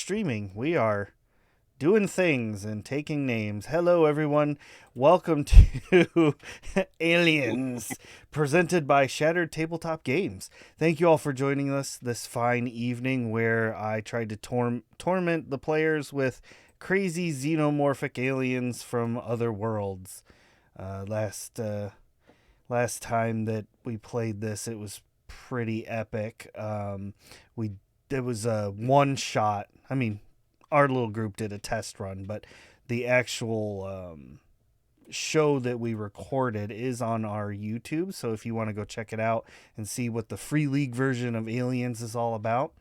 streaming. We are doing things and taking names. Hello, everyone. Welcome to Aliens, presented by Shattered Tabletop Games. Thank you all for joining us this fine evening where I tried to torment the players with crazy xenomorphic aliens from other worlds. Last time that we played this, it was pretty epic. It was a one shot. I mean, our little group did a test run, but the actual show that we recorded is on our YouTube. So if you want to go check it out and see what the Free League version of Aliens is all about,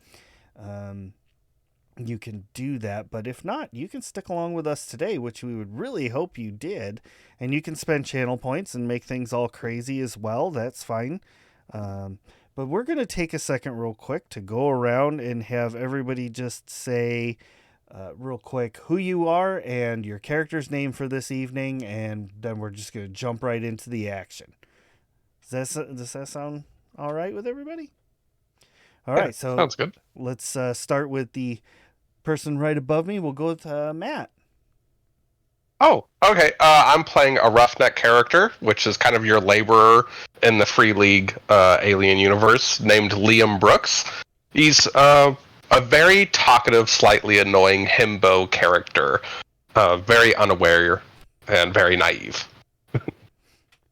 you can do that. But if not, you can stick along with us today, which we would really hope you did. And you can spend channel points and make things all crazy as well. That's fine. But we're going to take a second real quick to go around and have everybody just say real quick who you are and your character's name for this evening, and then we're just going to jump right into the action. Does that sound all right with everybody? All right, so sounds good. Let's start with the person right above me. We'll go with Matt. Oh, okay. I'm playing a roughneck character, which is kind of your laborer in the Free League alien universe, named Liam Brooks. He's a very talkative, slightly annoying himbo character, very unaware and very naive.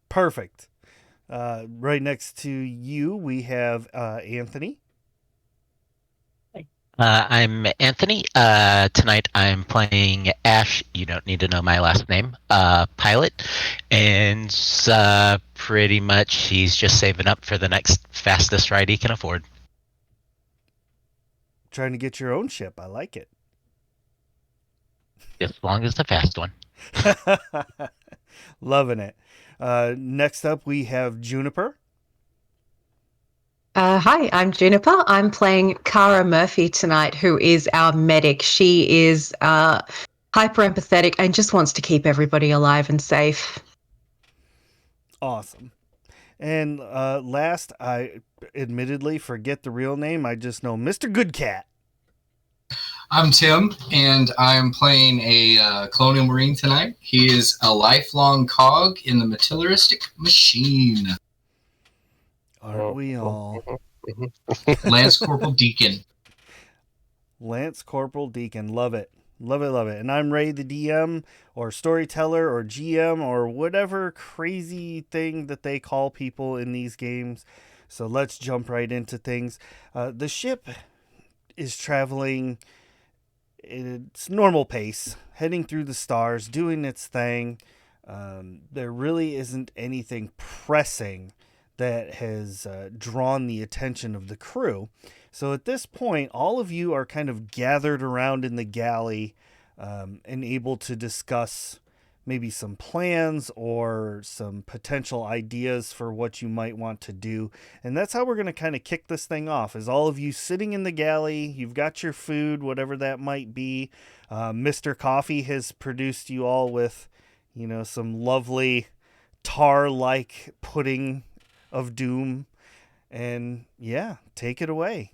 Perfect. Right next to you, we have Anthony. I'm Anthony. Tonight I'm playing Ash. You don't need to know my last name. Pilot. And pretty much he's just saving up for the next fastest ride he can afford. Trying to get your own ship. I like it. As long as the fast one. Loving it. Next up, we have Juniper. Hi, I'm Juniper. I'm playing Cara Murphy tonight, who is our medic. She is hyper empathetic and just wants to keep everybody alive and safe. Awesome. And last, I admittedly forget the real name. I just know Mr. Goodcat. I'm Tim, and I'm playing a colonial marine tonight. He is a lifelong cog in the materialistic machine. Aren't we all? Lance Corporal Deacon. Lance Corporal Deacon. Love it. Love it, love it. And I'm Ray, the DM, or storyteller, or GM, or whatever crazy thing that they call people in these games. So let's jump right into things. The ship is traveling at its normal pace, heading through the stars, doing its thing. There really isn't anything pressing that has drawn the attention of the crew. So at this point, all of you are kind of gathered around in the galley and able to discuss maybe some plans or some potential ideas for what you might want to do. And that's how we're going to kind of kick this thing off, is all of you sitting in the galley. You've got your food, whatever that might be. Mr. Coffee has produced you all with, some lovely tar-like pudding of doom, and yeah, take it away.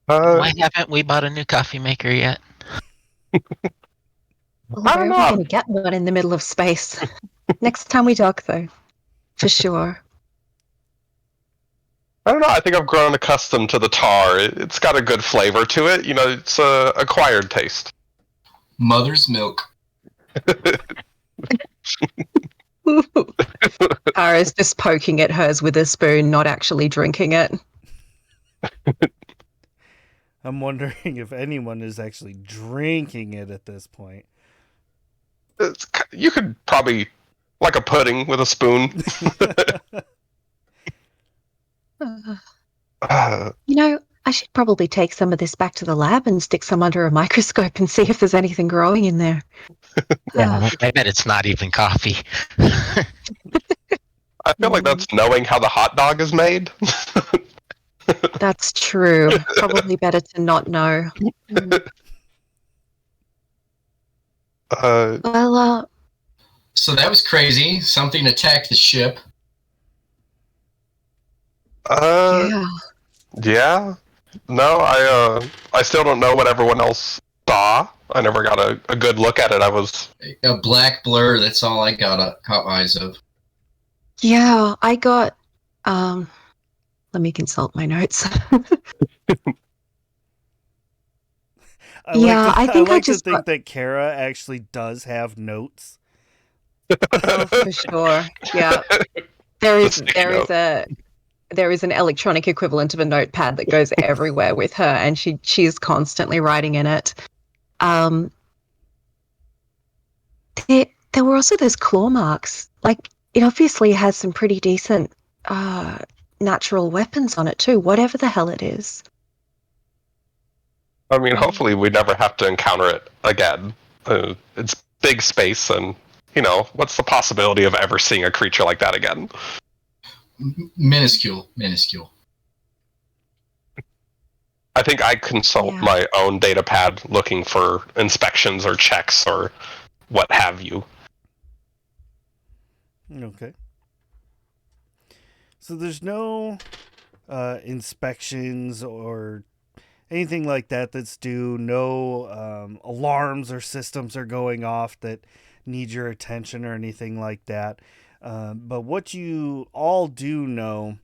Why haven't we bought a new coffee maker yet? Well, we're going to get one in the middle of space. Next time we dock, though. For sure. I don't know. I think I've grown accustomed to the tar. It's got a good flavor to it. It's a acquired taste. Mother's milk. Cara's just poking at hers with a spoon, not actually drinking it. I'm wondering if anyone is actually drinking it at this point. You could probably, like a pudding with a spoon. I should probably take some of this back to the lab and stick some under a microscope and see if there's anything growing in there. Yeah, I bet it's not even coffee. I feel like that's knowing how the hot dog is made. That's true. Probably better to not know. So that was crazy. Something attacked the ship. Yeah. No, I still don't know what everyone else saw. I never got a good look at it. I was A black blur. That's all I caught eyes of. Yeah, I got. Let me consult my notes. I like Yeah, to I I think I like to just think got. that Kara actually does have notes. Oh, for sure. Yeah, there the is sticky there is note. an electronic equivalent of a notepad that goes everywhere with her, and she's constantly writing in it. Um, there were also those claw marks. Like, it obviously has some pretty decent uh, natural weapons on it too, whatever the hell it is. I mean, hopefully we never have to encounter it again. It's big space, and what's the possibility of ever seeing a creature like that again? Minuscule. I think I consult Yeah. my own data pad looking for inspections or checks or what have you. Okay. So there's no inspections or anything like that that's due. No alarms or systems are going off that need your attention or anything like that. But what you all do know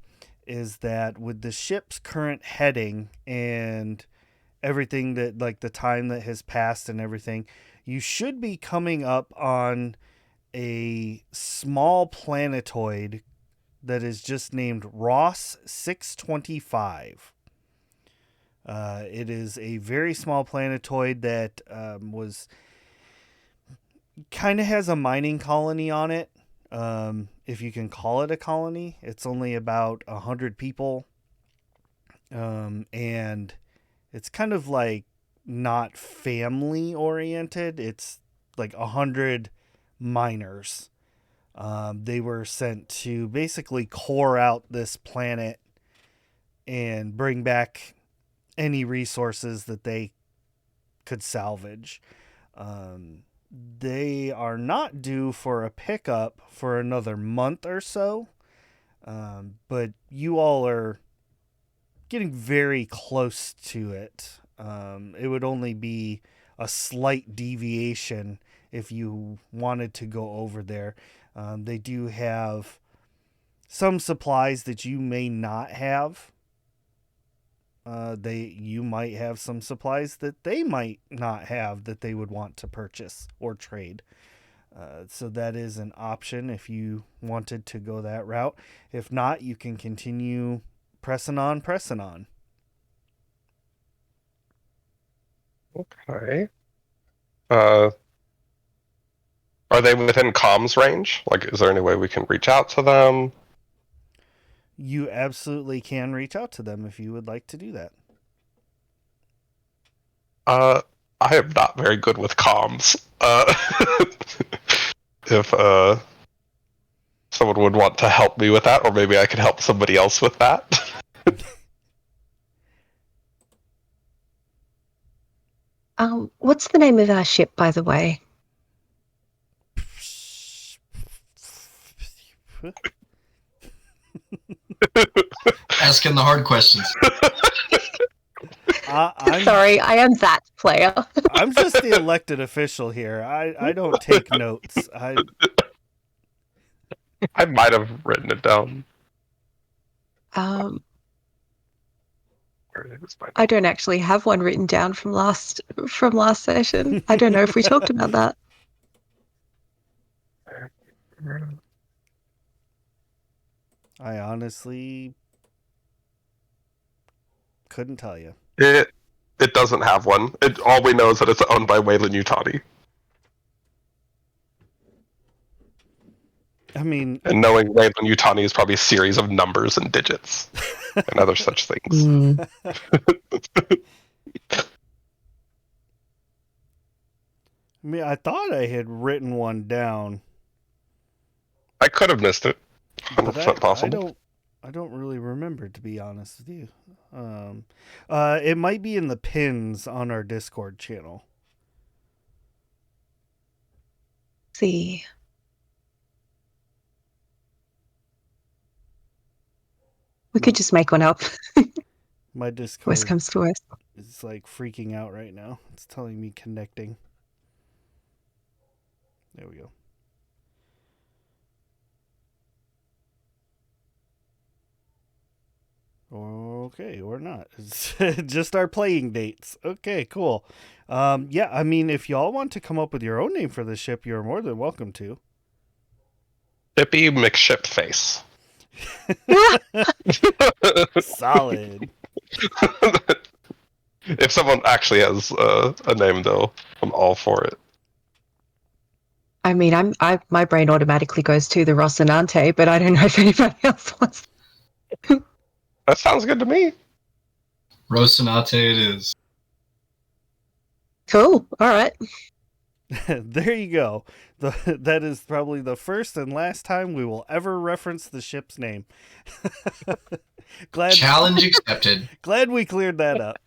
is that with the ship's current heading and everything that, like, the time that has passed and everything, you should be coming up on a small planetoid that is just named Ross 625. It is a very small planetoid that was kind of has a mining colony on it. If you can call it a colony, it's only about 100 people, and it's kind of like not family oriented. It's like 100 miners. They were sent to basically core out this planet and bring back any resources that they could salvage. They are not due for a pickup for another month or so, but you all are getting very close to it. It would only be a slight deviation if you wanted to go over there. They do have some supplies that you may not have. You might have some supplies that they might not have that they would want to purchase or trade. So that is an option if you wanted to go that route. If not, you can continue pressing on. Okay. Uh, are they within comms range? Like, is there any way we can reach out to them? You absolutely can reach out to them if you would like to do that. I am not very good with comms. If someone would want to help me with that, or maybe I could help somebody else with that. What's the name of our ship, by the way? Asking the hard questions. Sorry, I am that player. I'm just the elected official here. I don't take notes. I might have written it down. I don't actually have one written down from last session. I don't know if we talked about that. I honestly couldn't tell you. It doesn't have one. All we know is that it's owned by Wayland Utani. I mean, and knowing Wayland Utani is probably a series of numbers and digits and other such things. I mean, I thought I had written one down. I could have missed it. 100% possible. I don't really remember, to be honest with you. It might be in the pins on our Discord channel. See. We could just make one up. My Worst Discord comes to worst. is like freaking out right now. It's telling me connecting. There we go. Okay, or not. It's just our playing dates. Okay, cool. Yeah, I mean, if y'all want to come up with your own name for the ship, you're more than welcome to. Chippy McShipface. Solid. If someone actually has a name, though, I'm all for it. I mean, my brain automatically goes to the Rocinante, but I don't know if anybody else wants. That sounds good to me. Rocinante it is. Cool. All right. There you go. That is probably the first and last time we will ever reference the ship's name. Challenge accepted. Glad we cleared that up.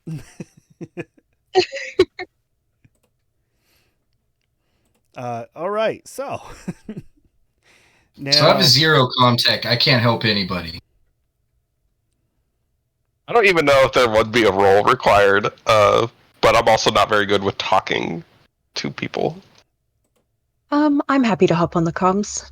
All right, so now So I have a 0 contact. I can't help anybody. I don't even know if there would be a role required, but I'm also not very good with talking to people. I'm happy to hop on the comms.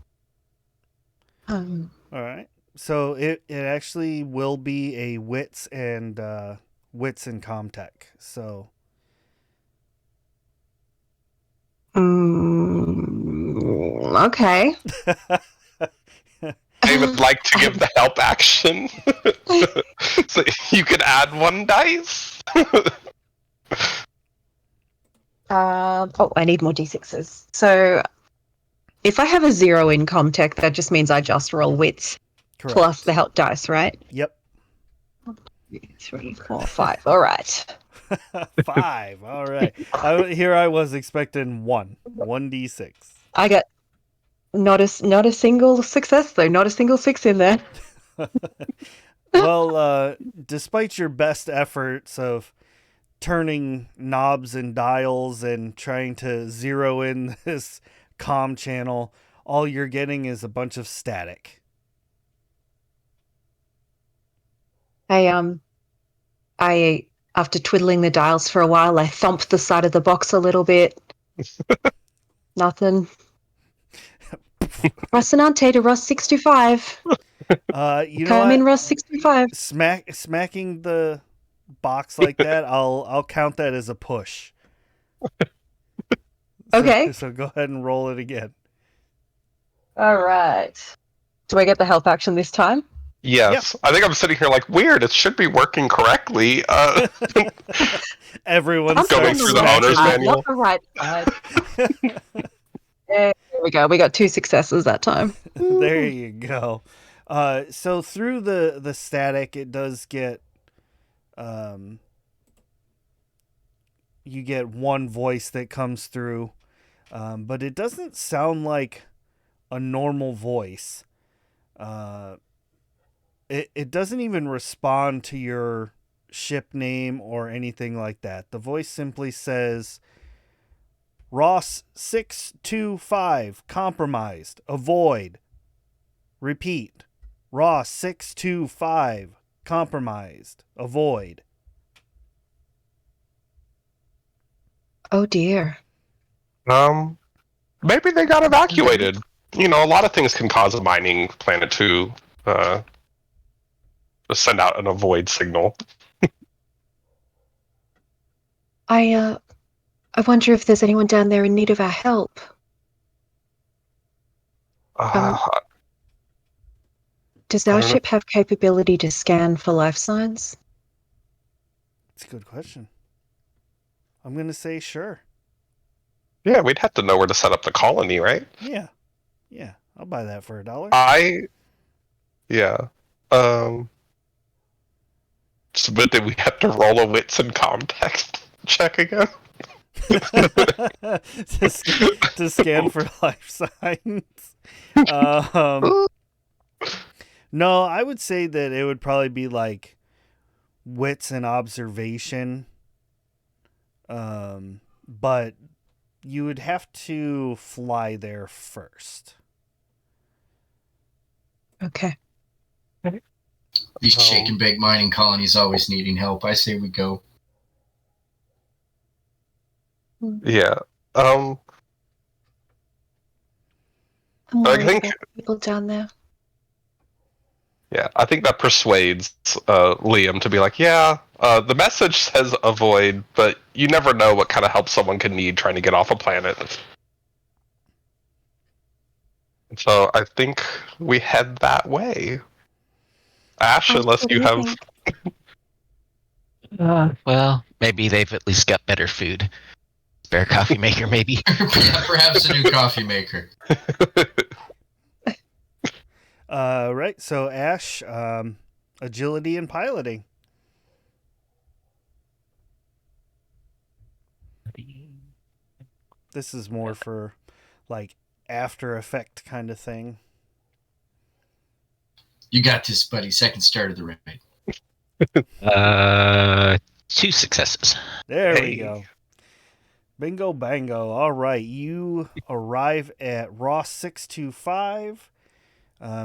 all right. So it actually will be a wits and Comtech. So Okay. I would like to give the help action. So you could add 1 dice. I need more d6s. So if I have a 0 in Comtech, that just means I just roll wits correct. plus the help dice, right? Yep. 3, 4, 5. All right. 5. All right. Here I was expecting 1d6. I got not a single success though. Not a single 6 in there. Well, despite your best efforts of turning knobs and dials and trying to zero in this comm channel, all you're getting is a bunch of static. I after twiddling the dials for a while, I thumped the side of the box a little bit. Nothing. Rocinante to Ross 65. You know Come what? in, Ross 65. Smacking the box like that, I'll count that as a push. Okay. So go ahead and roll it again. All right. Do I get the help action this time? Yes. I think I'm sitting here like, weird, it should be working correctly. Everyone's going through the owner's manual. Not the right side. There we go. We got 2 successes that time. There you go. So through the static, it does get you get one voice that comes through, but it doesn't sound like a normal voice. It doesn't even respond to your ship name or anything like that. The voice simply says, Ross 625 compromised. Avoid. Repeat. Ross 625 compromised. Avoid. Oh dear. Maybe they got evacuated. You know, a lot of things can cause a mining planet to send out an avoid signal. I wonder if there's anyone down there in need of our help. Does our ship have capability to scan for life signs? It's a good question. I'm going to say sure. Yeah, we'd have to know where to set up the colony, right? Yeah. I'll buy that for $1. But did we have to roll a wits and context check again? to scan for life signs. No, I would say that it would probably be like wits and observation. But you would have to fly there first. Okay. These shake and bake mining colonies always needing help. I say we go. Yeah. I'm I worried think about people down there. Yeah, I think that persuades Liam to be like, yeah, the message says avoid, but you never know what kind of help someone could need trying to get off a planet. So I think we head that way. Ash, Ash, unless what do you you have... think? Well, maybe they've at least got better food. Spare coffee maker, maybe. Perhaps a new coffee maker. Right. So Ash, agility and piloting. This is more for like after effect kind of thing. You got this, buddy. Second start of the raid. 2 successes. There we Hey. go. Bingo bango. All right. You arrive at Ross 625.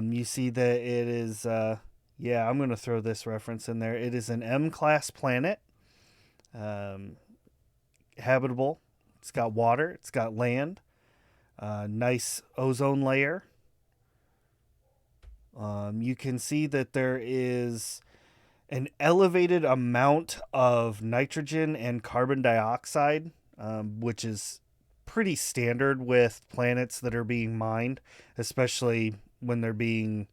You see that it is, yeah, I'm going to throw this reference in there. It is an M-class planet. Habitable. It's got water. It's got land. Nice ozone layer. You can see that there is an elevated amount of nitrogen and carbon dioxide, which is pretty standard with planets that are being mined, especially when they're being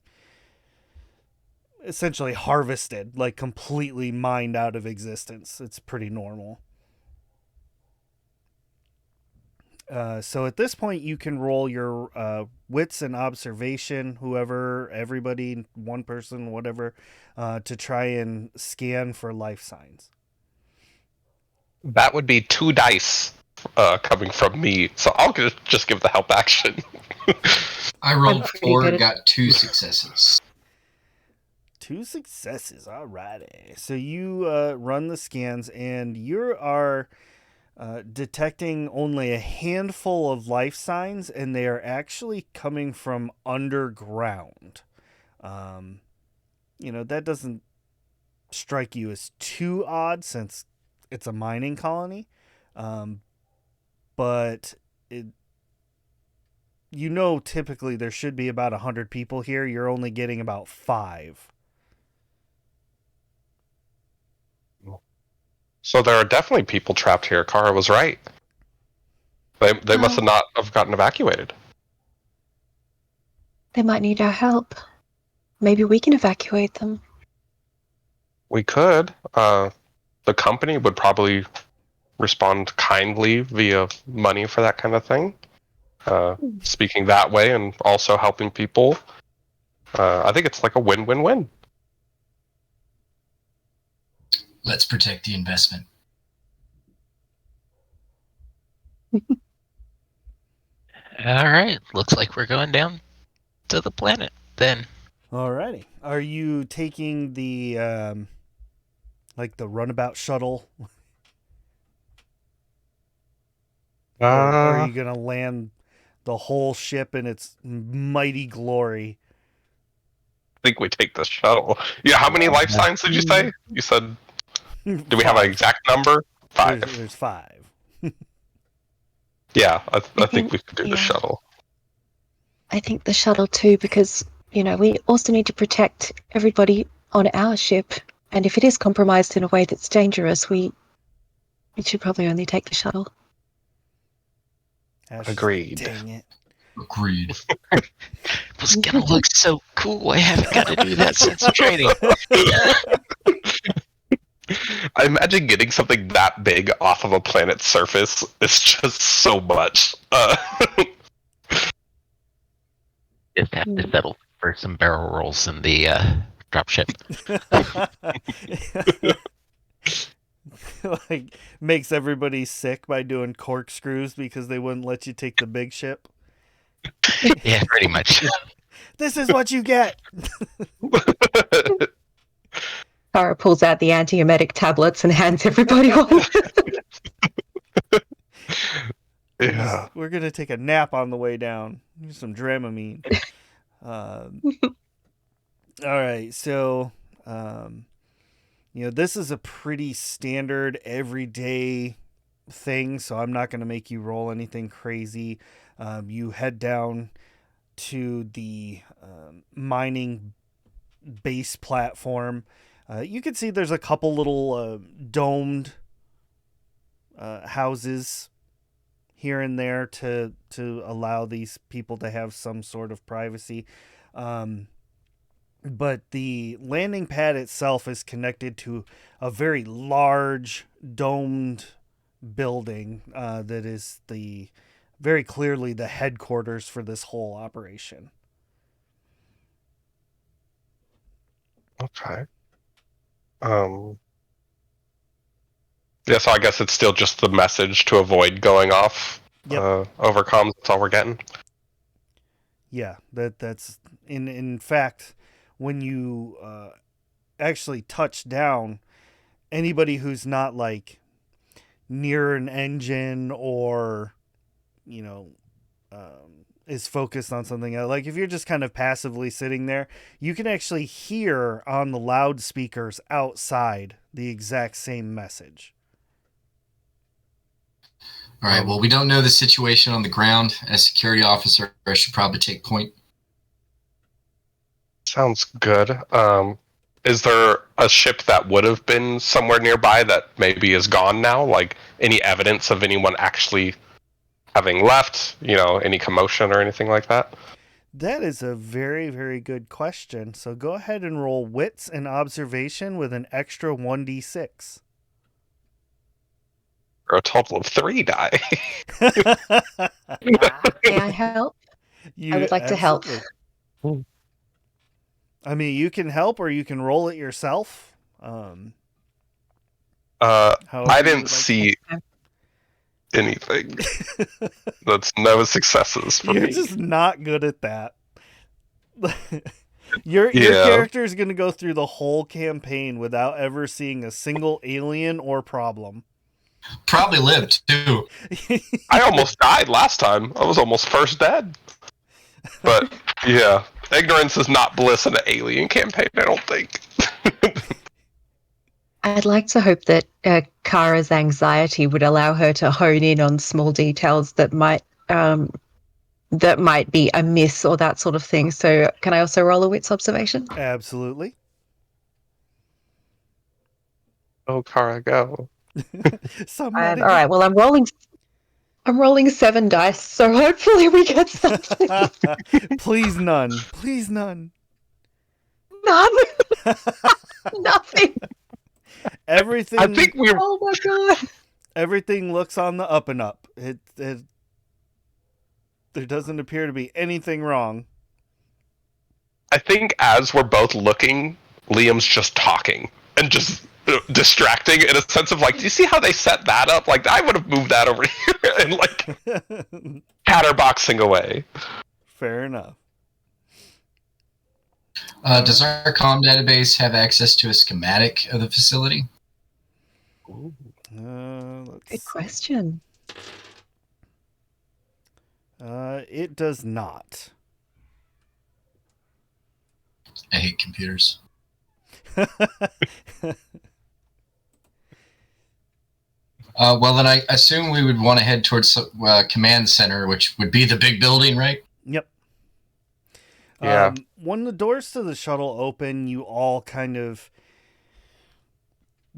essentially harvested, like completely mined out of existence. It's pretty normal. So at this point, you can roll your wits and observation, whoever, everybody, one person, whatever, to try and scan for life signs. That would be 2 dice coming from me, so I'll just give the help action. I rolled I'm pretty 4, good at- got 2 successes. 2 successes. Alrighty. So you run the scans, and you are detecting only a handful of life signs, and they are actually coming from underground. That doesn't strike you as too odd since it's a mining colony. But typically there should be about 100 people here. You're only getting about 5. So there are definitely people trapped here. Kara was right. They must have not have gotten evacuated. They might need our help. Maybe we can evacuate them. We could. The company would probably respond kindly via money for that kind of thing. Speaking that way and also helping people. I think it's like a win-win-win. Let's protect the investment. All right. Looks like we're going down to the planet then. Alrighty. Are you taking the the runabout shuttle? Or are you gonna land the whole ship in its mighty glory? I think we take the shuttle. Yeah, how many life signs did you say? You said, do we have an exact number? 5. There's 5. Yeah, I think think- we could do the yeah. shuttle. I think the shuttle too, because, we also need to protect everybody on our ship. And if it is compromised in a way that's dangerous, we should probably only take the shuttle. Ash is Agreed. like, dang it. Agreed. It was gonna look so cool. I haven't got to do that since training. I imagine getting something that big off of a planet's surface is just so much. Just have to settle for some barrel rolls in the dropship. Like makes everybody sick by doing corkscrews because they wouldn't let you take the big ship. Yeah, pretty much. This is what you get. Kara pulls out the antiemetic tablets and hands everybody one. Yeah. We're gonna take a nap on the way down. Here's some Dramamine. All right, so This is a pretty standard everyday thing, so I'm not going to make you roll anything crazy. You head down to the mining base platform. You can see there's a couple little domed houses here and there to allow these people to have some sort of privacy. But the landing pad itself is connected to a very large domed building that is very clearly the headquarters for this whole operation. Okay. Yeah, so I guess it's still just the message to avoid going off. Yep. Over comms. That's all we're getting. Yeah, that's in fact, when you actually touch down, anybody who's not like near an engine or is focused on something else, like if you're just kind of passively sitting there, you can actually hear on the loudspeakers outside the exact same message. All right. Well, we don't know the situation on the ground. As security officer, I should probably take point. Sounds good. Is there a ship that would have been somewhere nearby that maybe is gone now? Like any evidence of anyone actually having left? Any commotion or anything like that? That is a very, very good question. So go ahead and roll wits and observation with an extra 1d6. Or a total of 3 die. May I help? I would like to help. I mean, you can help or you can roll it yourself. I didn't see anything. That's no successes for You're me. just not good at that. Your character is going to go through the whole campaign without ever seeing a single alien or problem. Probably lived, too. I almost died last time. I was almost first dead. But, yeah. Ignorance is not bliss in an alien campaign, I don't think. I'd like to hope that Kara's anxiety would allow her to hone in on small details that might be a miss or that sort of thing. So can I also roll a wits observation? Absolutely. Oh, Kara, go. All right. Well, I'm rolling 7 dice, so hopefully we get something. Please none. Please none. None. Nothing. Everything. I think we're. Oh my god. Everything looks on the up and up. There doesn't appear to be anything wrong. I think as we're both looking, Liam's just talking and just distracting in a sense of like, do you see how they set that up? Like, I would have moved that over here and like catterboxing away. Fair enough. Does our comm database have access to a schematic of the facility? Good question. It does not. I hate computers. Well, then I assume we would want to head towards command center, which would be the big building, right? Yep. Yeah. When the doors to the shuttle open, you all kind of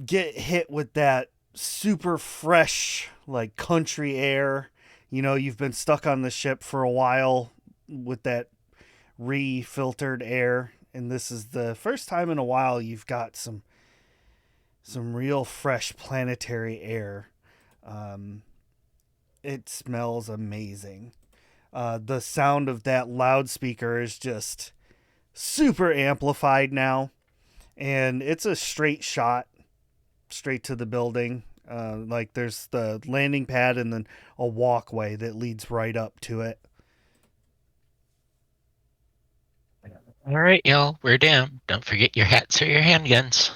get hit with that super fresh, like, country air. You've been stuck on the ship for a while with that refiltered air, and this is the first time in a while you've got some real fresh planetary air. It smells amazing. The sound of that loudspeaker is just super amplified now, and it's a straight shot straight to the building. Like there's the landing pad and then a walkway that leads right up to it. All right, y'all, we're down. Don't forget your hats or your handguns.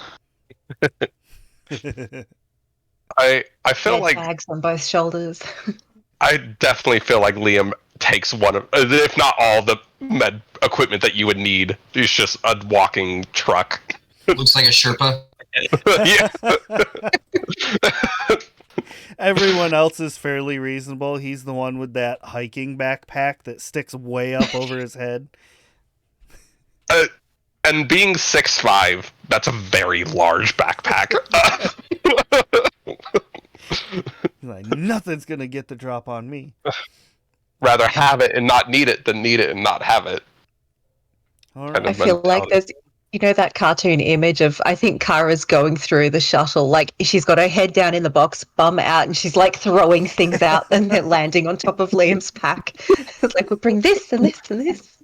I feel like tags on both shoulders. I definitely feel like Liam takes one of, if not all, the med equipment that you would need. He's just a walking truck. Looks like a Sherpa. Everyone else is fairly reasonable. He's the one with that hiking backpack that sticks way up over his head. And being 6'5", that's a very large backpack. He's like, nothing's gonna get the drop on me. Rather have it and not need it than need it and not have it. All Kind right. I feel like mentality. there's, you know, that cartoon image of, I think Kara's going through the shuttle, like she's got her head down in the box, bum out, and she's like throwing things out and they're landing on top of Liam's pack. It's like, we'll bring this and this and this.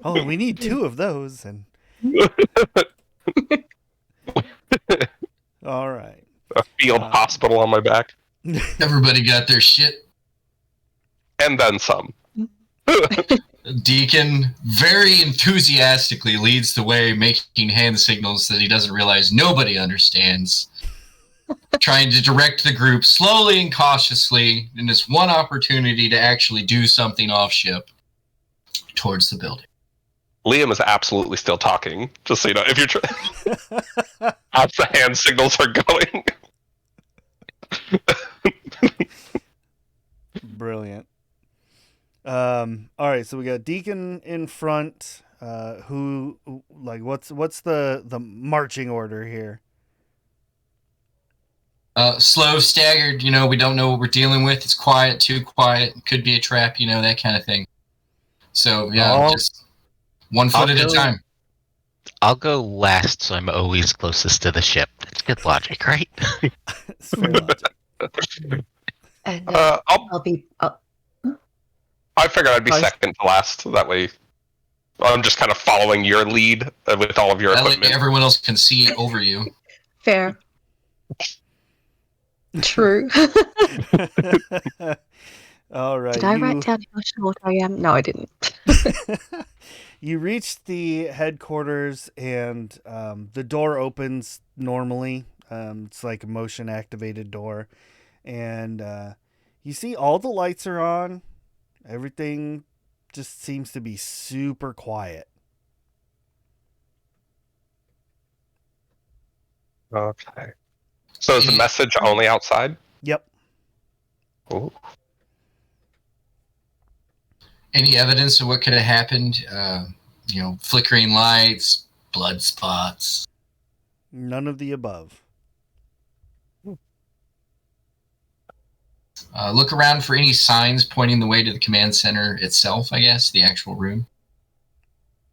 Oh, we need 2 of those. And all right. A field hospital on my back. Everybody got their shit. And then some. Deacon very enthusiastically leads the way, making hand signals that he doesn't realize nobody understands. Trying to direct the group slowly and cautiously in this one opportunity to actually do something off ship towards the building. Liam is absolutely still talking, just so you know. If you're as the hand signals are going. Brilliant. All right, so we got Deacon in front. Who, like, what's the marching order here? Slow, staggered, we don't know what we're dealing with. It's quiet, too quiet. Could be a trap, that kind of thing. So, yeah, just 1 foot at a time. I'll go last, so I'm always closest to the ship. That's good logic, right? It's fair logic. And I figured I'd be second to last. That way, I'm just kind of following your lead with all of your equipment. Everyone else can see over you. fair. True. All right. Did I write down how short I am? No, I didn't. You reach the headquarters, and the door opens normally. It's like a motion activated door, and you see all the lights are on. Everything just seems to be super quiet. Okay. So is the message only outside? Yep. Ooh. Any evidence of what could have happened? Flickering lights, blood spots. None of the above. Look around for any signs pointing the way to the command center itself, I guess, the actual room.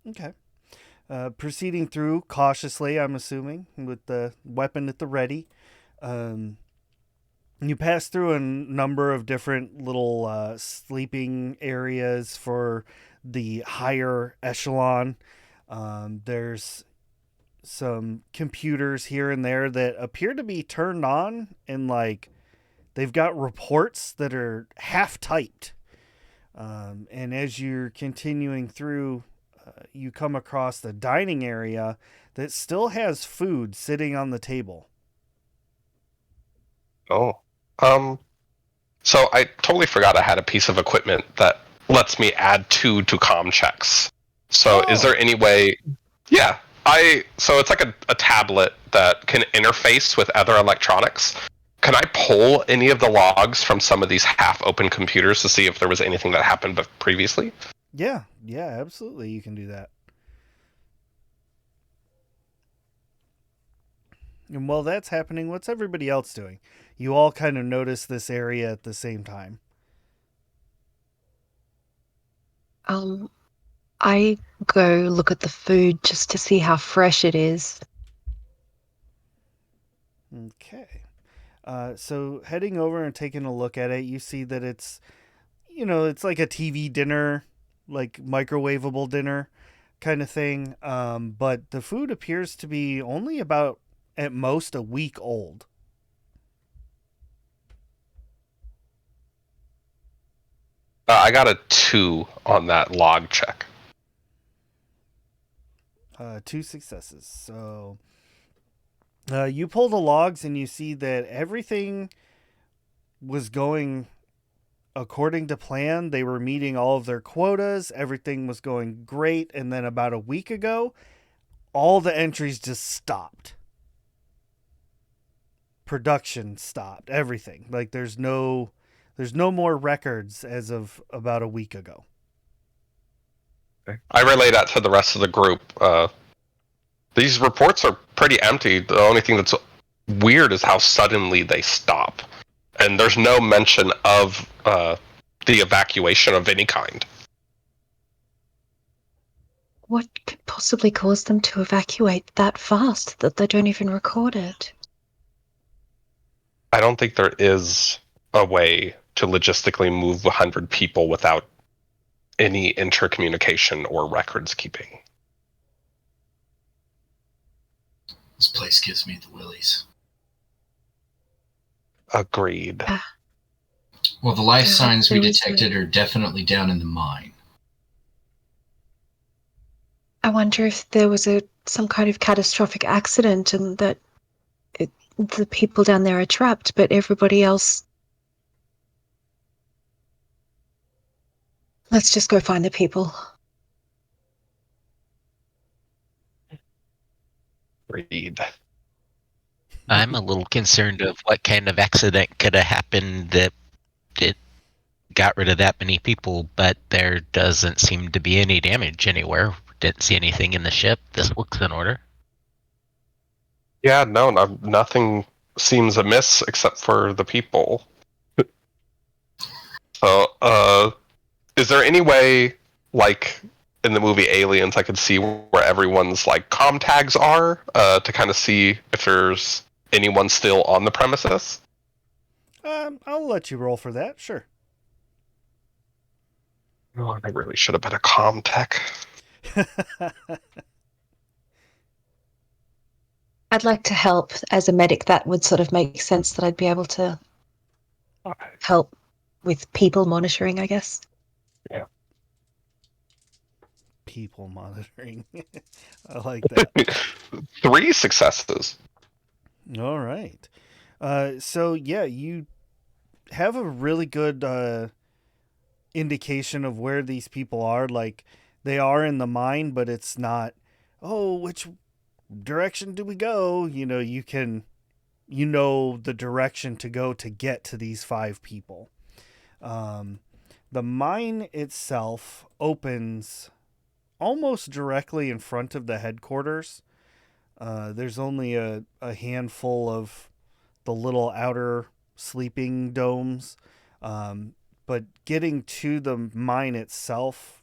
Okay. Proceeding through cautiously, I'm assuming, with the weapon at the ready. You pass through a number of different little sleeping areas for the higher echelon. There's some computers here and there that appear to be turned on, and like they've got reports that are half typed. And as you're continuing through, you come across the dining area that still has food sitting on the table. Oh. So I totally forgot I had a piece of equipment that lets me add 2 to comm checks. So is there any way... Yeah. So it's like a tablet that can interface with other electronics. Can I pull any of the logs from some of these half-open computers to see if there was anything that happened previously? Yeah, absolutely. You can do that. And while that's happening, what's everybody else doing? You all kind of notice this area at the same time. I go look at the food just to see how fresh it is. Okay. So heading over and taking a look at it, you see that it's like a TV dinner, like microwavable dinner kind of thing. But the food appears to be only about, at most, a week old. I got a 2 on that log check. 2 successes. So you pull the logs and you see that everything was going according to plan. They were meeting all of their quotas. Everything was going great. And then about a week ago, all the entries just stopped. Production stopped. Everything. Like there's no more records as of about a week ago. I relay that to the rest of the group. These reports are pretty empty. The only thing that's weird is how suddenly they stop. And there's no mention of the evacuation of any kind. What could possibly cause them to evacuate that fast that they don't even record it? I don't think there is a way to logistically move 100 people without any intercommunication or records keeping. This place gives me the willies. Agreed. Well, the life Yeah, signs we there was detected are definitely down in the mine. I wonder if there was some kind of catastrophic accident and that the people down there are trapped, but everybody else... Let's just go find the people. Agreed. I'm a little concerned of what kind of accident could have happened that it got rid of that many people, but there doesn't seem to be any damage anywhere. Didn't see anything in the ship. This looks in order. Yeah, no, nothing seems amiss except for the people. So, is there any way, like in the movie Aliens, I could see where everyone's like comm tags are to kind of see if there's anyone still on the premises? I'll let you roll for that. Sure. Oh, I really should have been a comm tech. I'd like to help as a medic. That would sort of make sense that I'd be able to help with people monitoring, I guess. Yeah. People monitoring. I like that. 3 successes. All right. So yeah, you have a really good indication of where these people are. Like they are in the mine, but it's not, oh, which direction do we go? You know, you know the direction to go to get to these 5 people. The mine itself opens almost directly in front of the headquarters. There's only a handful of the little outer sleeping domes. But getting to the mine itself,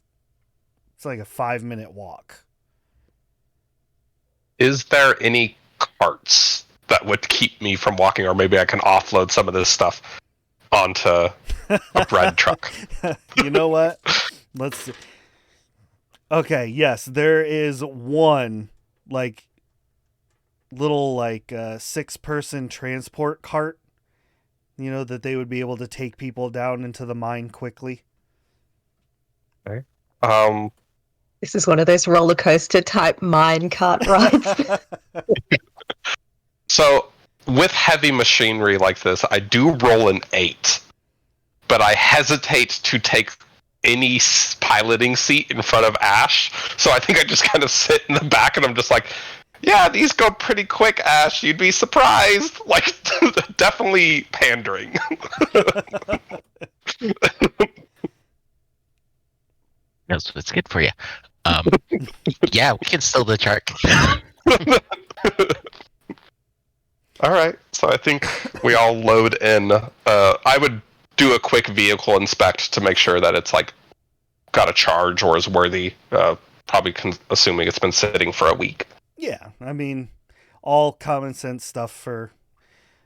it's like a 5-minute walk. Is there any carts that would keep me from walking, or maybe I can offload some of this stuff onto a bread truck? You know what? Let's. Okay, yes, there is one like little like 6-person transport cart. You know that they would be able to take people down into the mine quickly. Okay. This is one of those roller coaster type mine cart rides. So with heavy machinery like this, I do roll an 8, but I hesitate to take any piloting seat in front of Ash. So I think I just kind of sit in the back and I'm just like, yeah, these go pretty quick, Ash. You'd be surprised. Like, definitely pandering. That's what's good for you. Yeah, we can steal the chart. All right, so I think we all load in. I would do a quick vehicle inspect to make sure that it's like got a charge or is worthy. Probably assuming it's been sitting for a week. Yeah, I mean, all common sense stuff for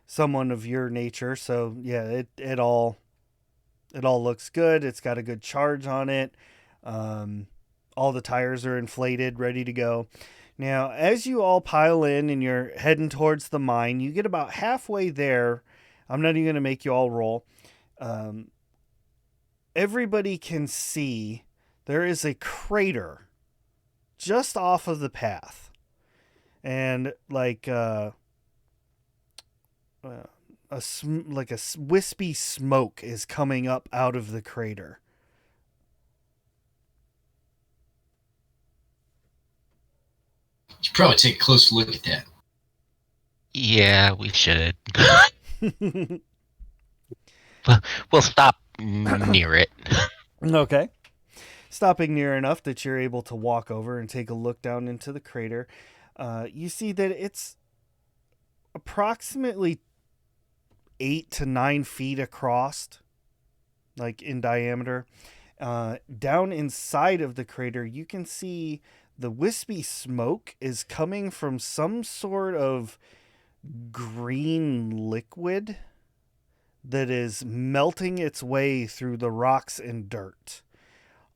someone of your nature. So yeah, it all looks good. It's got a good charge on it. All the tires are inflated, ready to go. Now, as you all pile in and you're heading towards the mine, you get about halfway there. I'm not even going to make you all roll. Everybody can see there is a crater just off of the path. And like like a wispy smoke is coming up out of the crater. should probably take a closer look at that. Yeah, we should. We'll stop near it. Okay. Stopping near enough that you're able to walk over and take a look down into the crater, you see that it's approximately 8 to 9 feet across, like in diameter. Down inside of the crater, you can see the wispy smoke is coming from some sort of green liquid that is melting its way through the rocks and dirt.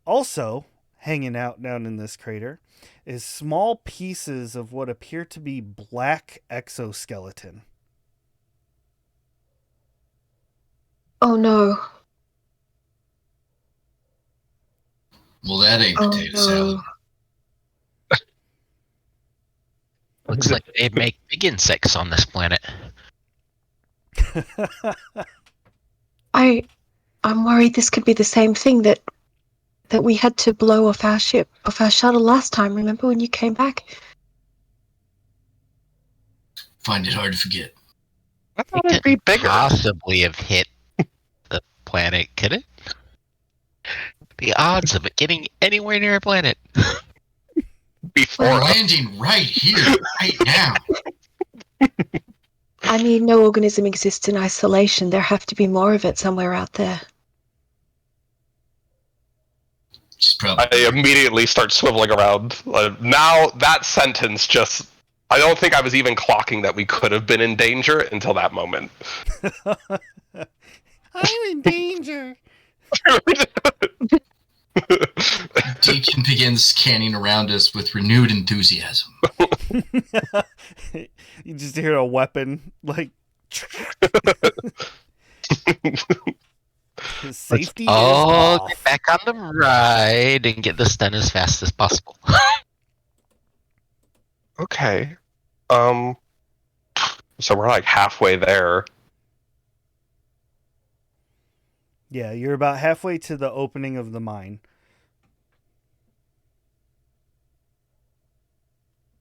Also, hanging out down in this crater is small pieces of what appear to be black exoskeleton. Oh no. Well, that ain't Oh potato salad. no. Looks like they make big insects on this planet. I'm worried this could be the same thing that we had to blow off our shuttle last time. Remember when you came back? Find it hard to forget. I It thought it'd be couldn't bigger. possibly have hit the planet, could it? The odds of it getting anywhere near a planet. Before We're us. landing right here, right now. I mean, no organism exists in isolation. There have to be more of it somewhere out there. She's probably. I immediately start swiveling around. Now that sentence just. I don't think I was even clocking that we could have been in danger until that moment. I'm in danger. Deacon begins scanning around us with renewed enthusiasm. You just hear a weapon, like. Safety is off. Get back on the ride and get this done as fast as possible. Okay. So we're like halfway there. Yeah, you're about halfway to the opening of the mine.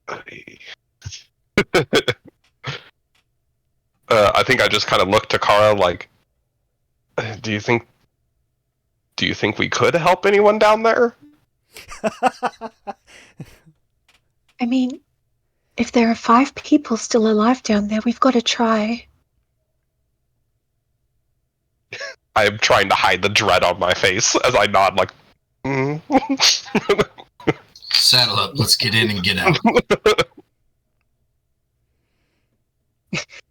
I think I just kind of looked to Kara like, do you think we could help anyone down there? I mean, if there are 5 people still alive down there, we've got to try. I'm trying to hide the dread on my face as I nod like, Saddle up, let's get in and get out.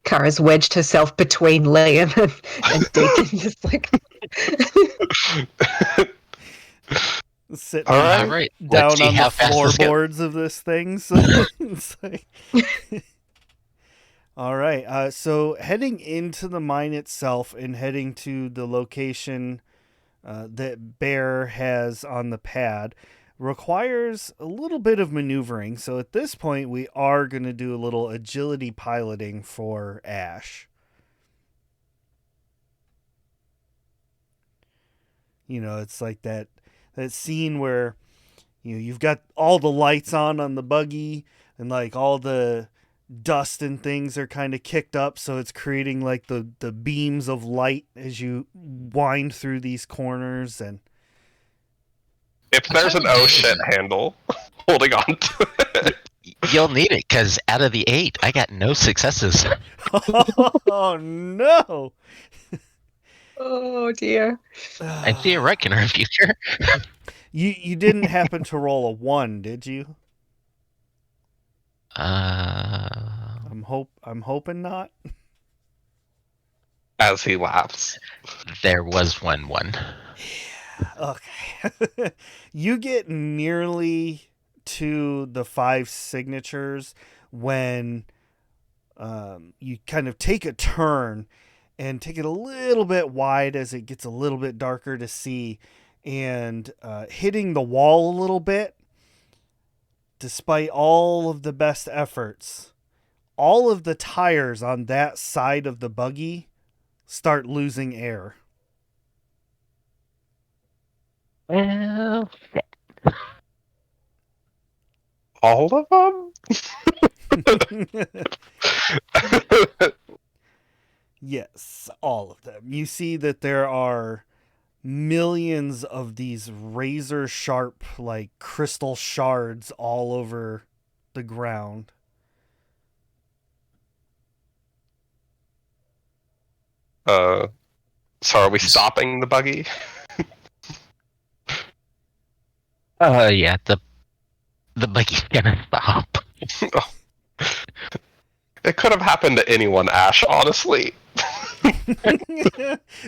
Kara's wedged herself between Liam and Deacon, just like Sitting All right. All right. Let's down see on how the fast this goes. floorboards of this thing. So it's like... All right. So heading into the mine itself and heading to the location that Bear has on the pad requires a little bit of maneuvering. So at this point, we are going to do a little agility piloting for Ash. You know, it's like that scene where you've got all the lights on the buggy and like all the dust and things are kind of kicked up, so it's creating like the beams of light as you wind through these corners. And if there's an oh shit handle holding on to it. You'll need it because out of the 8, I got no successes. oh no. oh dear. I see a wreck in our future. You didn't happen to roll a 1, did you? I'm hoping not. As he laughs. There was one. Okay. You get nearly to the 5 signatures when you kind of take a turn and take it a little bit wide as it gets a little bit darker to see, and hitting the wall a little bit. Despite all of the best efforts, all of the tires on that side of the buggy start losing air. Well, All of them? Yes, all of them. You see that there are millions of these razor sharp, like crystal shards all over the ground. So are we stopping the buggy? Yeah, the buggy's gonna stop. It could have happened to anyone, Ash, honestly.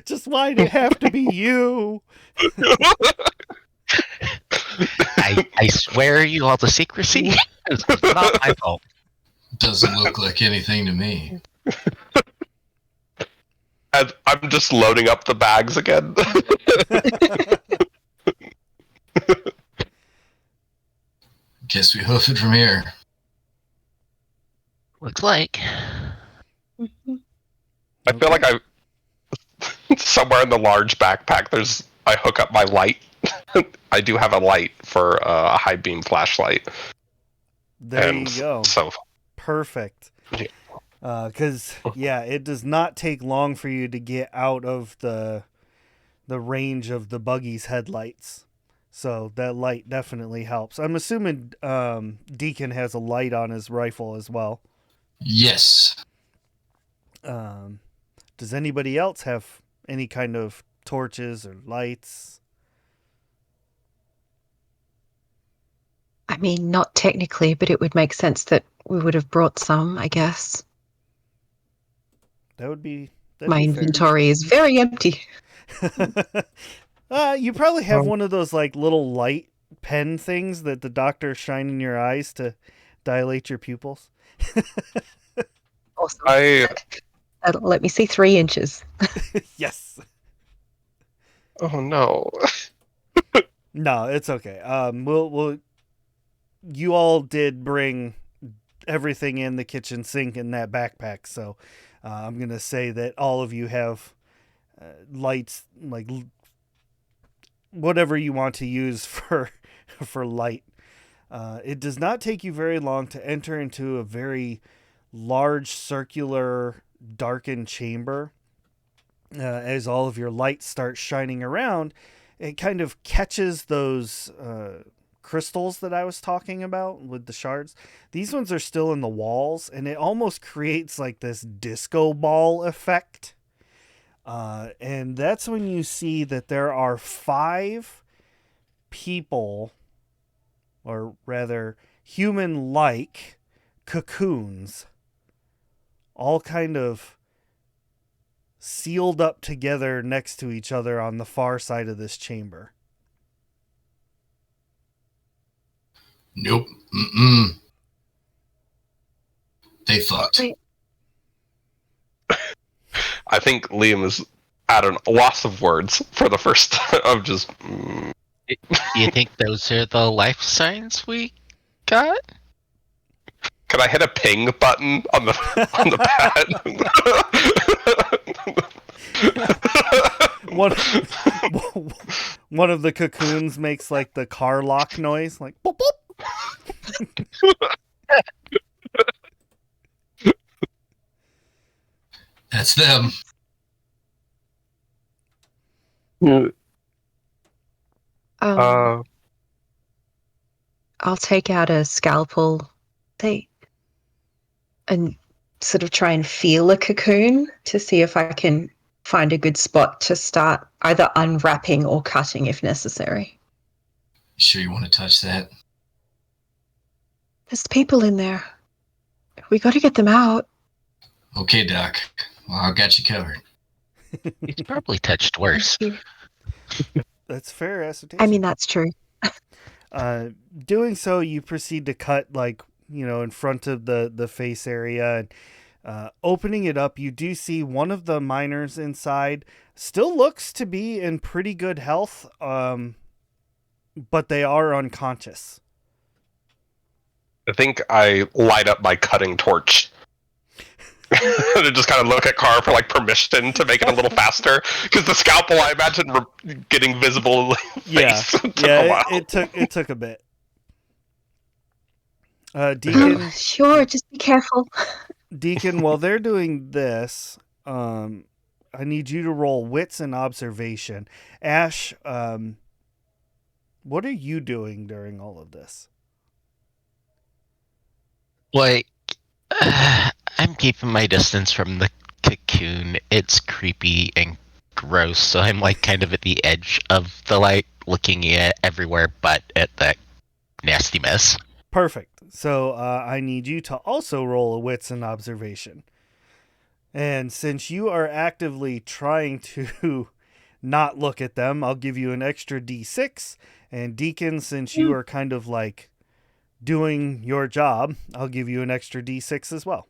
Just why'd it have to be you? I swear you all to secrecy. It's not my fault. Doesn't look like anything to me. And I'm just loading up the bags again. Guess we hoof it from here. Looks like. I feel like somewhere in the large backpack, I hook up my light. I do have a light for a high beam flashlight. There you go. So Perfect. Because it does not take long for you to get out of the range of the buggy's headlights. So that light definitely helps. I'm assuming Deacon has a light on his rifle as well. Yes. Does anybody else have any kind of torches or lights? I mean, not technically, but it would make sense that we would have brought some, I guess. That'd My be fair. inventory is very empty. You probably have one of those like little light pen things that the doctors shine in your eyes to dilate your pupils. Awesome. That'll let me see 3 inches. Yes. oh no. No, it's okay. We'll. You all did bring everything in the kitchen sink in that backpack, so I'm gonna say that all of you have lights, like whatever you want to use for light. It does not take you very long to enter into a very large circular darkened chamber. As all of your lights start shining around, it kind of catches those crystals that I was talking about with the shards. These ones are still in the walls, and it almost creates like this disco ball effect. And that's when you see that there are 5 people, or rather human-like cocoons, all kind of sealed up together next to each other on the far side of this chamber. Nope. Mm-mm. They fucked. Wait. I think Liam is at a loss of words for the first of just. You think those are the life signs we got? Can I hit a ping button on the pad? One of the cocoons makes like the car lock noise, like boop boop. That's them. Uh, I'll take out a scalpel and sort of try and feel a cocoon to see if I can find a good spot to start either unwrapping or cutting if necessary. You sure you want to touch that? There's people in there. We got to get them out. Okay, Doc. Well, I got you covered. He's probably touched worse. That's fair assertion. I mean, that's true. Doing so, you proceed to cut, like, in front of the face area, and opening it up, you do see one of the miners inside still looks to be in pretty good health, but they are unconscious. I think I light up my cutting torch. To just kind of look at Carr for like permission to make it a little faster, because the scalpel, I imagine, getting visible. Yeah, took a while. It took a bit. Deacon, Sure, just be careful. Deacon, while they're doing this, I need you to roll wits and observation. Ash, what are you doing during all of this? Like, I'm keeping my distance from the cocoon. It's creepy and gross, so I'm like kind of at the edge of the light, looking at everywhere but at that nasty mess. Perfect. So I need you to also roll a wits and observation. And since you are actively trying to not look at them, I'll give you an extra d6. And Deacon, since you are kind of like doing your job, I'll give you an extra d6 as well.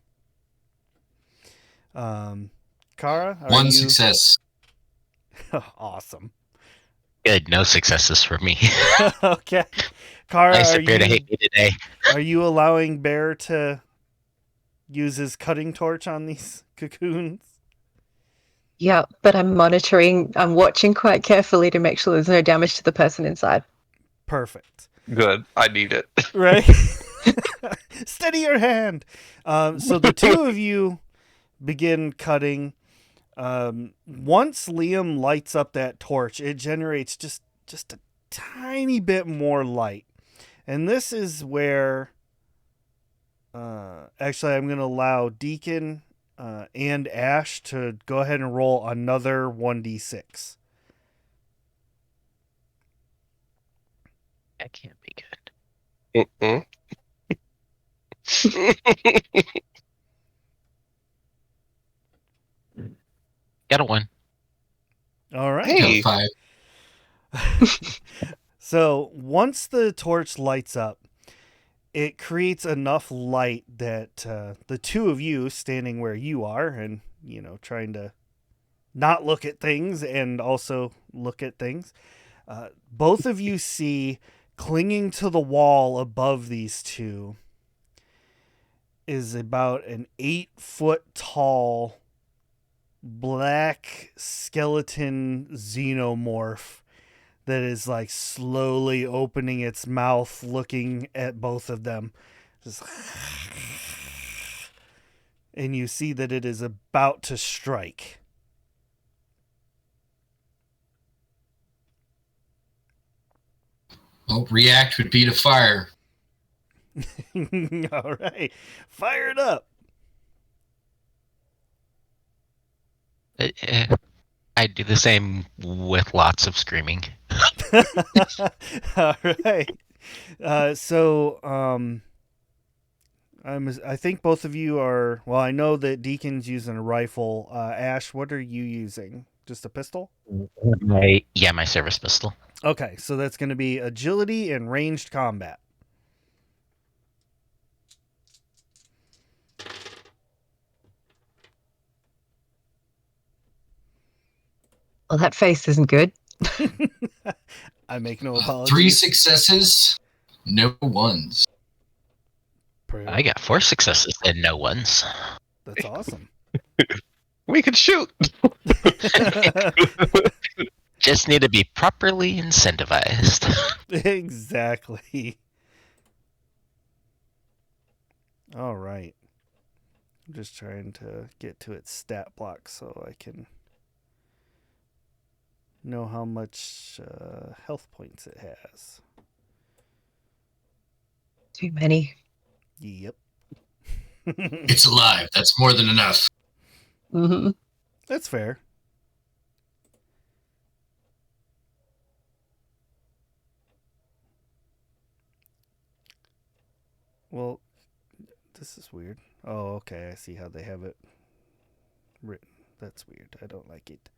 Kara, are One you... success. Awesome. Good, no successes for me. Okay. Kara, Nice are of Bear to hate me today. Are you allowing Bear to use his cutting torch on these cocoons? Yeah, but I'm watching quite carefully to make sure there's no damage to the person inside. Perfect. Good. I need it. Right? Steady your hand. So the two of you begin cutting. Once Liam lights up that torch, it generates just a tiny bit more light. And this is where actually I'm going to allow Deacon and Ash to go ahead and roll another 1d6. That can't be good. Mm-mm. Got a 1. All right. Hey. 5. So once the torch lights up, it creates enough light that the two of you standing where you are and, trying to not look at things and also look at things, both of you see clinging to the wall above these two is about an 8-foot tall black skeleton xenomorph that is like slowly opening its mouth, looking at both of them. Just... And you see that it is about to strike. Well, react would be to fire. All right. Fire it up. I do the same with lots of screaming. All right. I think both of you are... Well, I know that Deacon's using a rifle. Ash, what are you using? Just a pistol? My service pistol. Okay, so that's going to be agility and ranged combat. Well, that face isn't good. I make no apologies. 3 successes, no 1s. I got 4 successes and no 1s. That's awesome. We could shoot. Just need to be properly incentivized. Exactly. All right. I'm just trying to get to its stat block so I can know how much health points it has. Too many. Yep. It's alive. That's more than enough. Mm-hmm. That's fair. Well, this is weird. Oh, okay. I see how they have it written. That's weird. I don't like it.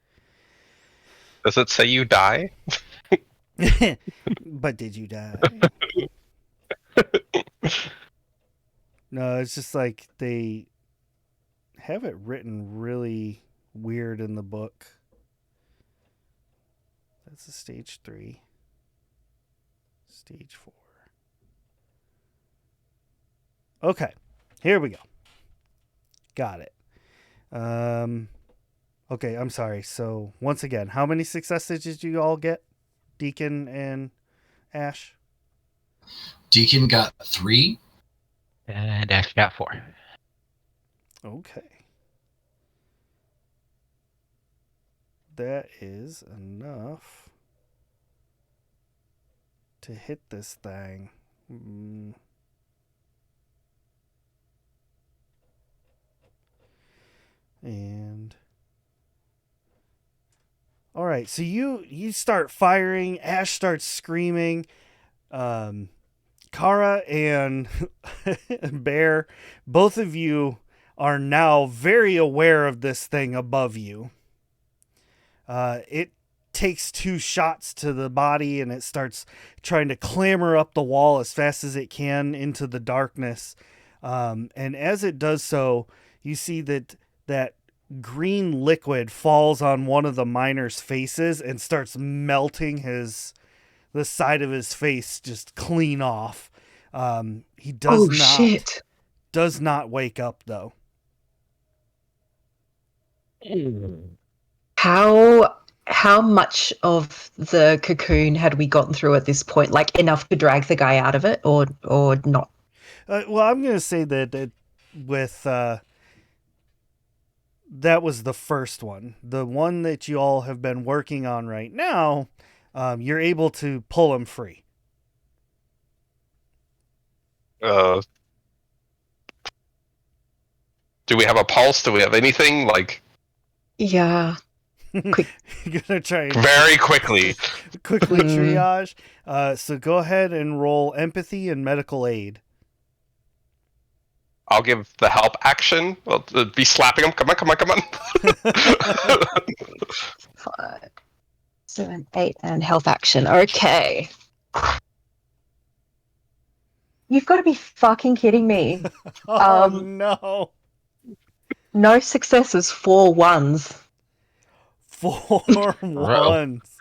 Does it say you die? But did you die? No, it's just like they have it written really weird in the book. That's a stage 3. Stage 4. Okay, here we go. Got it. Okay, I'm sorry. So once again, how many successes did you all get? Deacon and Ash? Deacon got 3. And Ash got 4. Okay. That is enough to hit this thing. And all right, so you start firing. Ash starts screaming. Kara and Bear, both of you are now very aware of this thing above you. It takes 2 shots to the body and it starts trying to clamber up the wall as fast as it can into the darkness. And as it does so, you see that green liquid falls on one of the miners' faces and starts melting the side of his face just clean off. He does not wake up though. How much of the cocoon had we gotten through at this point? Like enough to drag the guy out of it, or not? Well, I'm going to say that with that was the first one. The one that you all have been working on right now, you're able to pull him free. Do we have a pulse? Do we have anything? Yeah. Quick. You're going to try and Very quickly triage. So go ahead and roll empathy and medical aid. I'll give the help action. Well, be slapping him. Come on. 5, 7, 8, and health action. Okay. You've got to be fucking kidding me. Oh, no. No successes, 4 ones. 4 ones.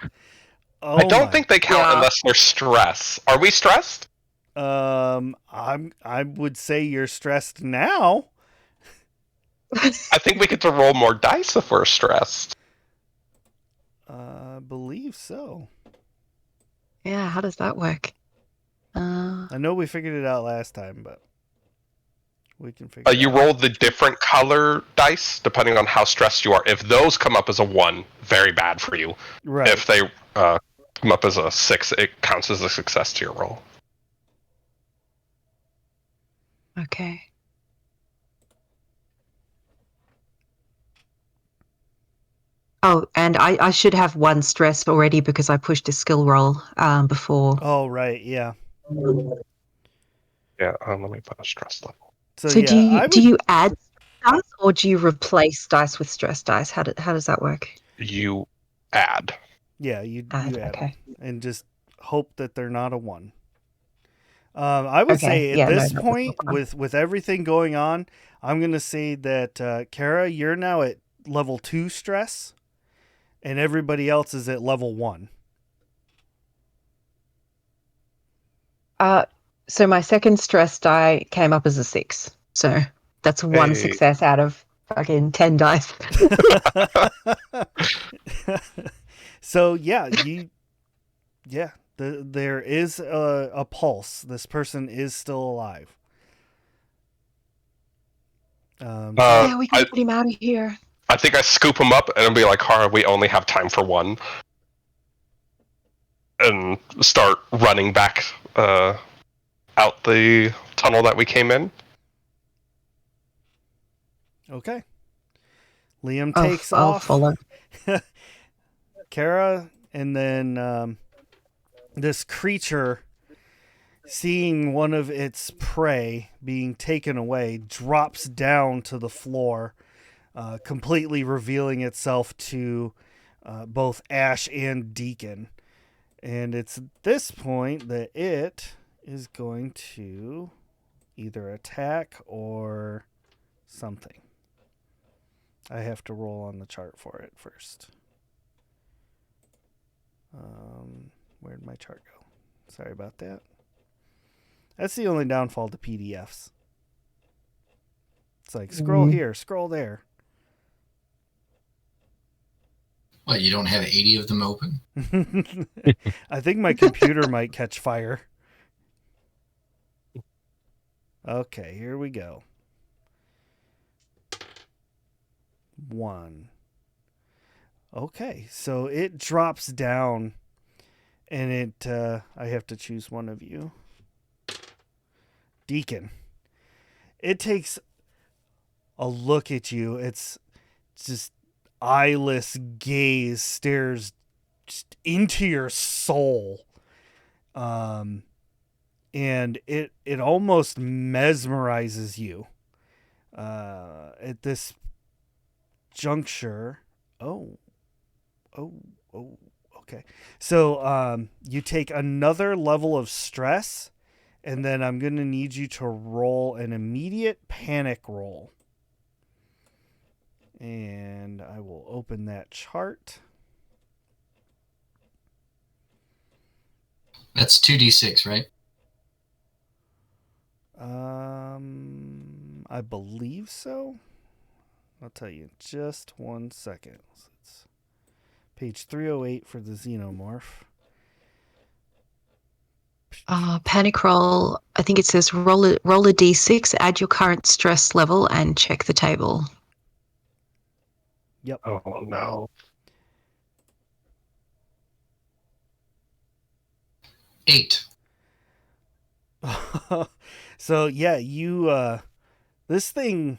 Oh, I don't think they count unless they're stress. Are we stressed? I would say you're stressed now. I think we get to roll more dice if we're stressed. I believe so. Yeah, how does that work? I know we figured it out last time, but we can figure it You out. roll the different color dice depending on how stressed you are. If those come up as a 1, very bad for you. Right. If they come up as a 6, it counts as a success to your roll. Okay. Oh, and I should have 1 stress already because I pushed a skill roll before. Oh, right, yeah. Yeah, let me put a stress level. So yeah, do you add dice or do you replace dice with stress dice? How does that work? You add. Yeah, you Add, add okay. them and just hope that they're not a 1. I would say at this point, with everything going on, I'm going to say that Kara, you're now at level 2 stress, and everybody else is at level 1. So my second stress die came up as a 6. So that's 1 success out of fucking 10 dice. So yeah, there is a pulse. This person is still alive. Yeah, we can put him out of here. I think I scoop him up and be like, Kara, we only have time for 1. And start running back out the tunnel that we came in. Okay. Liam takes I'll off. follow. Kara, and then this creature, seeing one of its prey being taken away, drops down to the floor, completely revealing itself to both Ash and Deacon. And it's at this point that it is going to either attack or something. I have to roll on the chart for it first. Where'd my chart go? Sorry about that. That's the only downfall to PDFs. It's like, scroll here, scroll there. What, you don't have 80 of them open? I think my computer might catch fire. Okay, here we go. 1. Okay, so it drops down, and I have to choose one of you. Deacon. It takes a look at you. It's just eyeless gaze stares just into your soul. And it almost mesmerizes you. At this juncture. Oh, okay. So you take another level of stress, and then I'm going to need you to roll an immediate panic roll. And I will open that chart. That's 2d6, right? I believe so. I'll tell you in just 1 second. It's page 308 for the xenomorph. Panic roll. I think it says roll a d6, add your current stress level, and check the table. Yep. Oh no. 8. So yeah, you this thing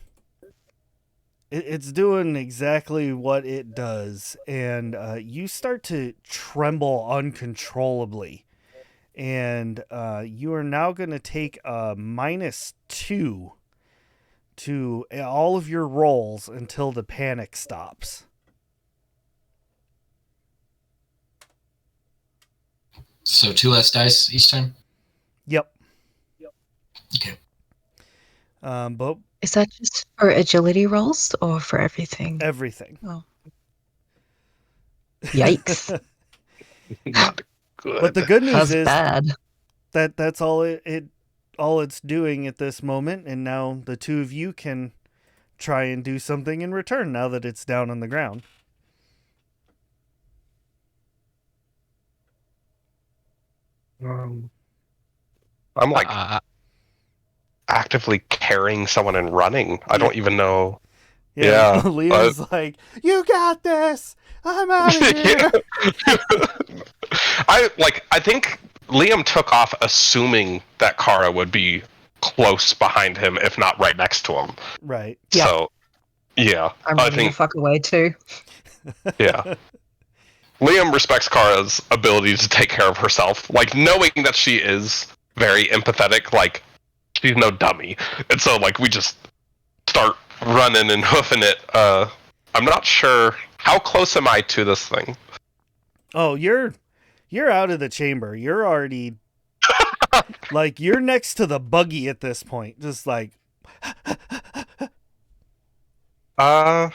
it's doing exactly what it does, and you start to tremble uncontrollably, and you are now going to take a -2 to all of your rolls until the panic stops. So 2 less dice each time? Yep. Okay. But Is that just for agility rolls or for everything? everything. Oh. Yikes. Not good. But the good news That's is bad. that's all all it's doing at this moment, and now the two of you can try and do something in return now that it's down on the ground. I'm like Uh, actively carrying someone and running. I don't even know. Yeah, Yeah. Liam's like, "You got this. I'm out of here." I think Liam took off assuming that Kara would be close behind him, if not right next to him. Right. Yeah. So yeah. I'm I running think the fuck away too. yeah. Liam respects Kara's ability to take care of herself. Like, knowing that she is very empathetic, like, she's no dummy. And so, like, we just start running and hoofing it. I'm not sure. How close am I to this thing? Oh, you're out of the chamber. You're already like you're next to the buggy at this point. Just like Uh,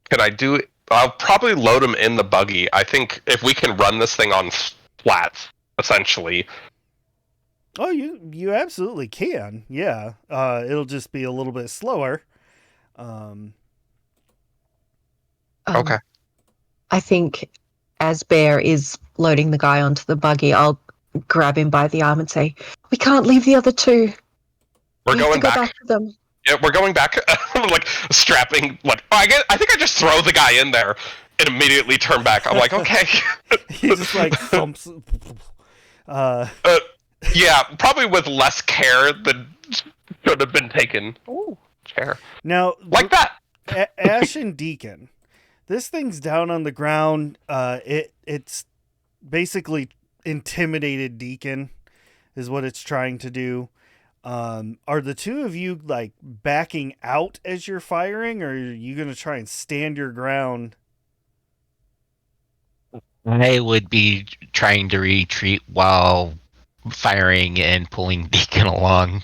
can I do it? I'll probably load him in the buggy. I think if we can run this thing on flats, essentially. oh, you absolutely can. Yeah. It'll just be a little bit slower. Okay. I think as Bear is loading the guy onto the buggy, I'll grab him by the arm and say, "We can't leave the other two. We're We have to going go back. to them." Yeah, we're going back. Like, strapping. Like, I think I just throw the guy in there and immediately turn back. I'm like, okay. He just like thumps. Yeah, probably with less care than should have been taken. Ooh, chair. Now, Like that. Ash and Deacon, this thing's down on the ground. It's basically intimidated Deacon, is what it's trying to do. Are the two of you like backing out as you're firing, or are you gonna try and stand your ground? I would be trying to retreat while firing and pulling Deacon along.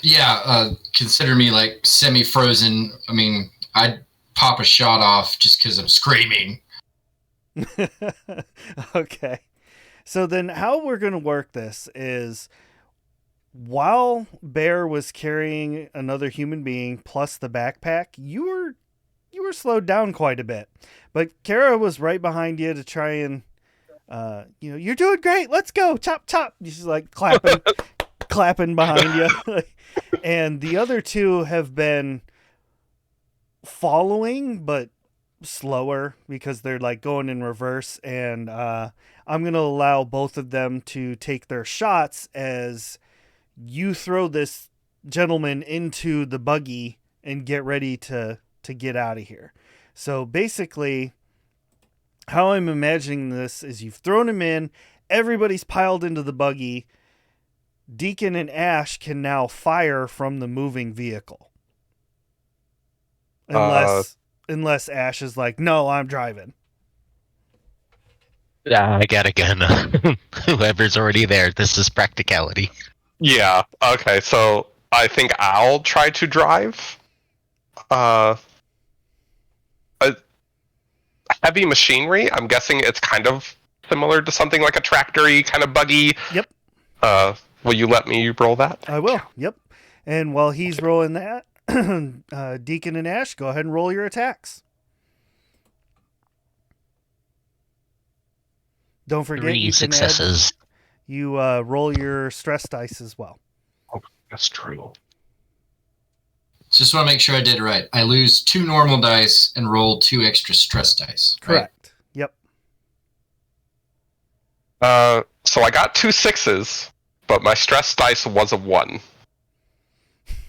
Yeah, consider me like semi-frozen. I mean, I'd pop a shot off just because I'm screaming. Okay. So then how we're going to work this is while Bear was carrying another human being plus the backpack, you were slowed down quite a bit. But Kara was right behind you to try and You're doing great. Let's go. Chop, chop. She's like clapping behind you. And the other two have been following, but slower because they're like going in reverse. And I'm going to allow both of them to take their shots as you throw this gentleman into the buggy and get ready to get out of here. So basically, how I'm imagining this is you've thrown him in, everybody's piled into the buggy. Deacon and Ash can now fire from the moving vehicle. Unless Ash is like, no, I'm driving. I got a gun. Whoever's already there, this is practicality. Yeah. Okay. So I think I'll try to drive. Heavy machinery. I'm guessing it's kind of similar to something like a tractor-y kind of buggy. Yep. Will you let me roll that? I will. Yep. And while he's rolling that, Deacon and Ash, go ahead and roll your attacks. Don't forget 3 successes. You roll your stress dice as well. Oh, that's true. Just want to make sure I did it right. I lose 2 normal dice and roll 2 extra stress dice. Correct. Right? Yep. So I got 2 6s, but my stress dice was a 1.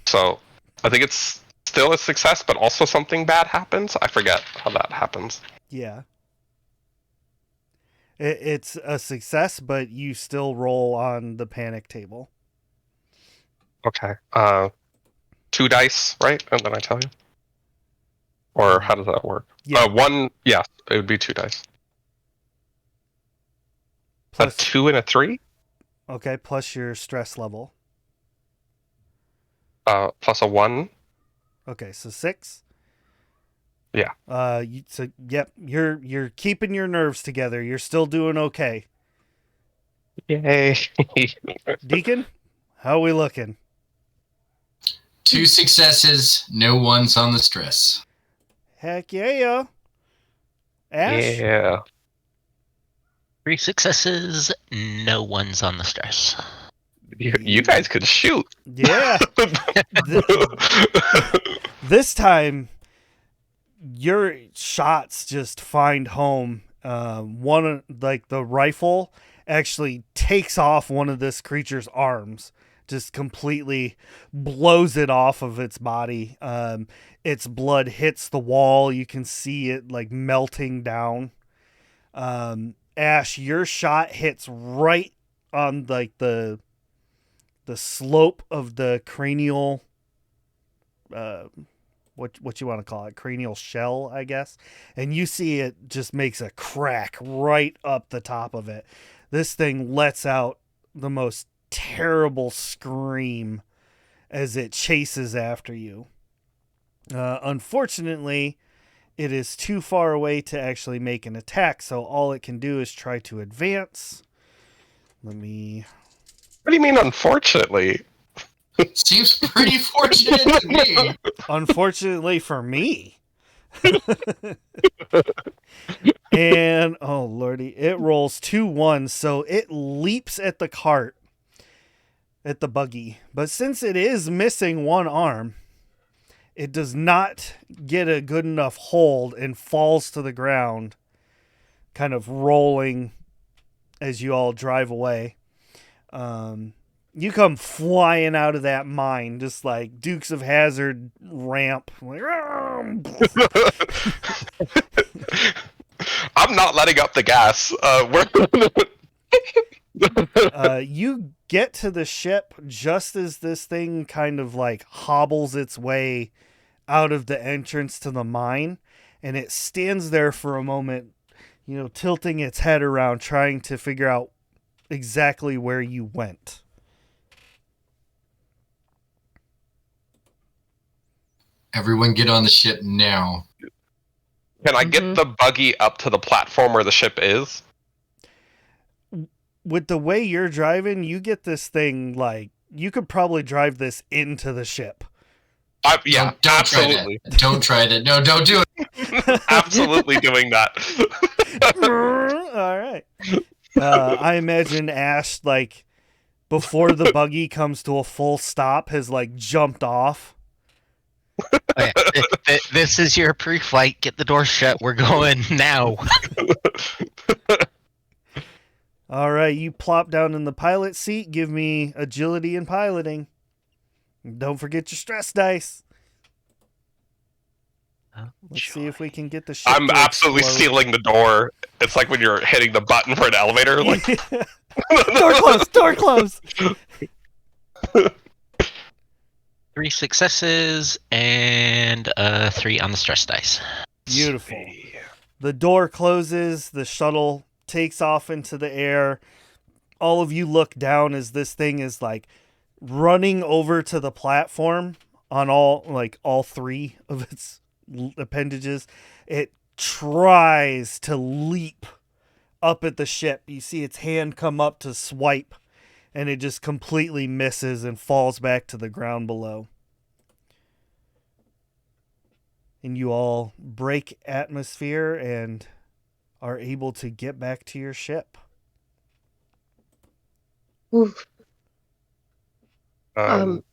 So I think it's still a success, but also something bad happens. I forget how that happens. Yeah. It's a success, but you still roll on the panic table. Okay. 2 dice, right? And then I tell you? Or how does that work? Yeah. 1, yeah, it would be 2 dice. Plus, a 2 and a 3? Okay, plus your stress level. Plus a 1. Okay, so 6. Yeah. Yep, you're keeping your nerves together. You're still doing okay. Yay. Deacon, how are we looking? 2 successes, no 1s on the stress. Heck yeah. Ash? Yeah. 3 successes, no 1s on the stress. You guys could shoot. Yeah. This time, your shots just find home. The rifle actually takes off one of this creature's arms, just completely blows it off of its body. Its blood hits the wall. You can see it like melting down. Ash, your shot hits right on like the slope of the cranial, what you want to call it, cranial shell, I guess. And you see it just makes a crack right up the top of it. This thing lets out the most terrible scream as it chases after you. Unfortunately, it is too far away to actually make an attack, so all it can do is try to advance. Let me... What do you mean, unfortunately? Seems pretty fortunate to me. Unfortunately for me. And, oh lordy, it rolls 2 1s, so it leaps at the cart, at the buggy. But since it is missing one arm, it does not get a good enough hold and falls to the ground, kind of rolling as you all drive away. You come flying out of that mine, just like Dukes of Hazzard ramp. Like, I'm not letting up the gas. You get to the ship just as this thing kind of like hobbles its way out of the entrance to the mine, and it stands there for a moment, tilting its head around, trying to figure out exactly where you went. Everyone get on the ship now. Can I get the buggy up to the platform where the ship is? With the way you're driving, you get this thing, like, you could probably drive this into the ship. Yeah, don't absolutely. Try that. Don't try that. No, don't do it. Absolutely doing that. All right. I imagine Ash, like, before the buggy comes to a full stop, has, like, jumped off. Okay. This is your pre-flight. Get the door shut. We're going now. All right, you plop down in the pilot seat. Give me agility and piloting. Don't forget your stress dice. Let's see if we can get the ship. I'm to absolutely explode. sealing the door. It's like when you're hitting the button for an elevator. Like, door close, door close. 3 successes and 3 on the stress dice. Beautiful. The door closes. The shuttle takes off into the air. All of you look down as this thing is like running over to the platform on all 3 of its appendages. It tries to leap up at the ship. You see its hand come up to swipe, and it just completely misses and falls back to the ground below. And you all break atmosphere and are able to get back to your ship. Oof. I'm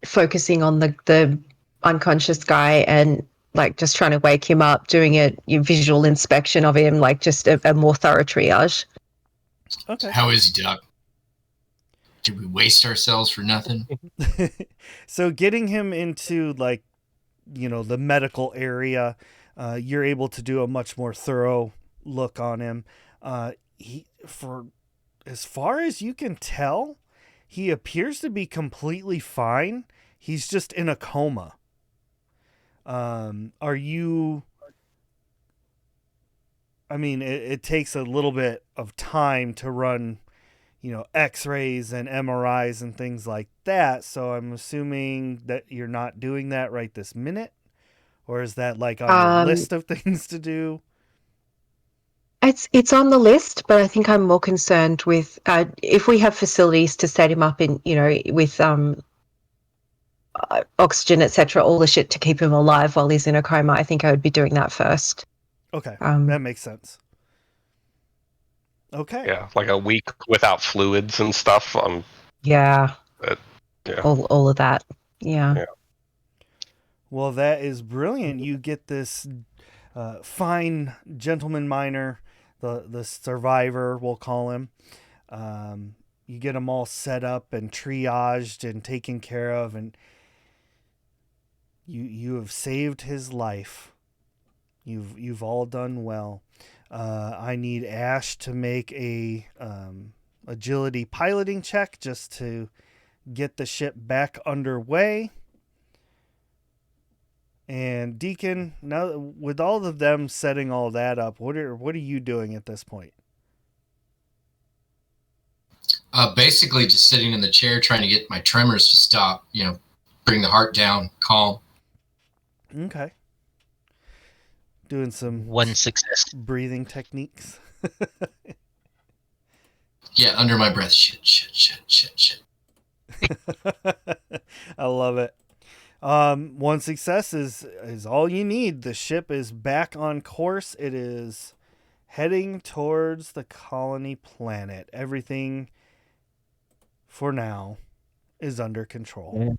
focusing on the unconscious guy and like just trying to wake him up, doing a visual inspection of him, like just a more thorough triage. Okay. How is he, Doc? Did we waste ourselves for nothing? So getting him into the medical area, you're able to do a much more thorough look on him. For as far as you can tell, he appears to be completely fine. He's just in a coma. Are you... I mean, it takes a little bit of time to run, x-rays and MRIs and things like that. So I'm assuming that you're not doing that right this minute? Or is that like on your list of things to do? It's on the list, but I think I'm more concerned with if we have facilities to set him up in, with oxygen, etc., all the shit to keep him alive while he's in a coma. I think I would be doing that first. Okay, that makes sense. Okay. Yeah, like a week without fluids and stuff. Yeah. Yeah. All of that. Yeah. Well, that is brilliant. You get this fine gentleman miner, the survivor, we'll call him. You get him all set up and triaged and taken care of, and you have saved his life. You've all done well. I need Ash to make a agility piloting check just to get the ship back underway. And Deacon, now with all of them setting all that up, what are you doing at this point? Basically just sitting in the chair trying to get my tremors to stop, bring the heart down, calm. Okay. Doing some 1 success. breathing techniques. Yeah, under my breath. Shit. I love it. 1 success is all you need. The ship is back on course. It is heading towards the colony planet. Everything, for now, is under control. Yeah.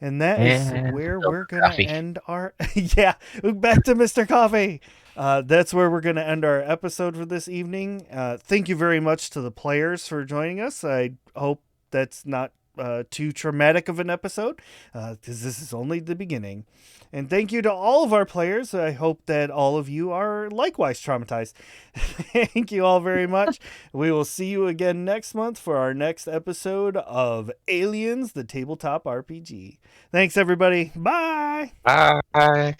And that is where we're going to end our... yeah, back to Mr. Coffee. That's where we're going to end our episode for this evening. Thank you very much to the players for joining us. I hope that's not too traumatic of an episode, because this is only the beginning. And thank you to all of our players. I hope that all of you are likewise traumatized. Thank you all very much. We will see you again next month for our next episode of Aliens, the Tabletop RPG. Thanks, everybody. Bye. Bye.